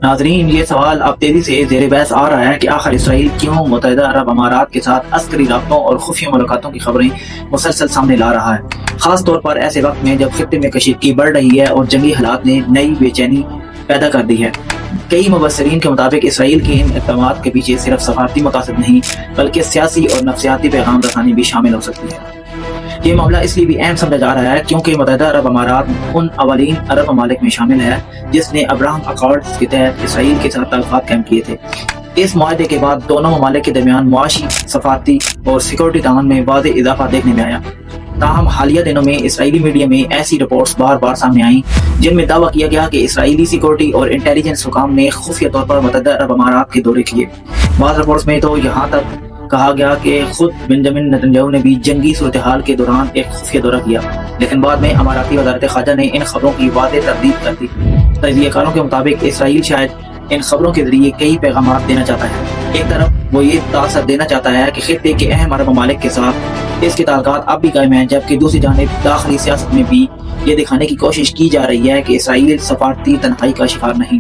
ناظرین، یہ سوال اب تیزی سے زیر بحث آ رہا ہے کہ آخر اسرائیل کیوں متحدہ عرب امارات کے ساتھ عسکری رابطوں اور خفیہ ملاقاتوں کی خبریں مسلسل سامنے لا رہا ہے، خاص طور پر ایسے وقت میں جب خطے میں کشیدگی بڑھ رہی ہے اور جنگی حالات نے نئی بے چینی پیدا کر دی ہے۔ کئی مبصرین کے مطابق اسرائیل کے ان اقدامات کے پیچھے صرف سفارتی مقاصد نہیں بلکہ سیاسی اور نفسیاتی پیغام رسانی بھی شامل ہو سکتی ہے۔ یہ معاملہ اس لیے بھی اہم سمجھا جا رہا ہے کیونکہ متحدہ عرب امارات ان اولین عرب ممالک میں شامل ہے جس نے ابراہم اکارڈز کے تحت اسرائیل کے ساتھ تعلقات قائم کیے تھے۔ اس معاہدے کے بعد دونوں ممالک کے درمیان معاشی، سفارتی اور سیکورٹی تعاون میں واضح اضافہ دیکھنے میں آیا۔ تاہم حالیہ دنوں میں اسرائیلی میڈیا میں ایسی رپورٹس بار بار سامنے آئیں جن میں دعویٰ کیا گیا کہ اسرائیلی سیکورٹی اور انٹیلیجنس حکام نے خفیہ طور پر متحدہ عرب امارات کے دورے کیے۔ بعض رپورٹس میں تو یہاں تک کہا گیا کہ خود بنجامن نتنیاہو نے بھی جنگی صورتحال کے دوران ایک خفیہ دورہ کیا، لیکن بعد میں اماراتی وزارت خارجہ نے ان خبروں کی واضح تردید کر دی۔ تجزیہ کاروں کے مطابق اسرائیل شاید ان خبروں کے ذریعے کئی پیغامات دینا چاہتا ہے۔ ایک طرف وہ یہ تاثر دینا چاہتا ہے کہ خطے کے اہم عرب ممالک کے ساتھ اس کے تعلقات اب بھی قائم ہیں، جبکہ دوسری جانب داخلی سیاست میں بھی یہ دکھانے کی کوشش کی جا رہی ہے کہ اسرائیل سفارتی تنہائی کا شکار نہیں۔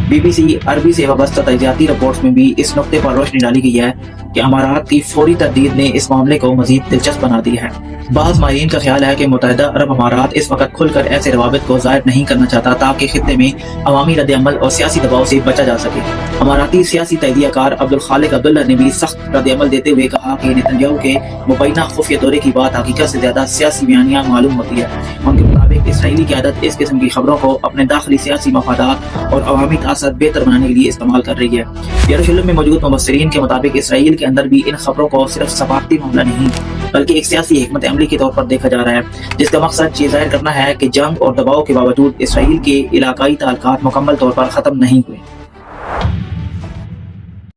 بی بی سی عربی سے وابستہ تجزیاتی رپورٹس میں بھی اس نقطے پر روشنی ڈالی گئی ہے کہ امارات کی فوری تردید نے اس معاملے کو مزید دلچسپ بنا دیا ہے۔ بعض ماہرین کا خیال ہے کہ متحدہ عرب امارات اس وقت کھل کر ایسے روابط کو ظاہر نہیں کرنا چاہتا تاکہ خطے میں عوامی رد عمل اور سیاسی دباؤ سے بچا جا سکے۔ اماراتی سیاسی تجزیہ کار عبدالخالق عبداللہ نے بھی سخت رد عمل دیتے ہوئے کہا کہ نتنیاہو کے مبینہ خفیہ دورے کی بات حقیقت سے زیادہ سیاسی بیانیہ معلوم ہوتی ہے۔ ان کے مطابق اسرائیلی قیادت اس قسم کی خبروں کو اپنے داخلی سیاسی مفادات اور عوامی تاثر بہتر بنانے کے لیے استعمال کر رہی ہے۔ یروشلم میں موجود مبصرین کے مطابق اسرائیل کے اندر بھی ان خبروں کو صرف سفارتی معاملہ نہیں بلکہ ایک سیاسی حکمت عملی کے طور پر دیکھا جا رہا ہے، جس کا مقصد یہ ظاہر کرنا ہے کہ جنگ اور دباؤ کے باوجود اسرائیل کے علاقائی تعلقات مکمل طور پر ختم نہیں ہوئے۔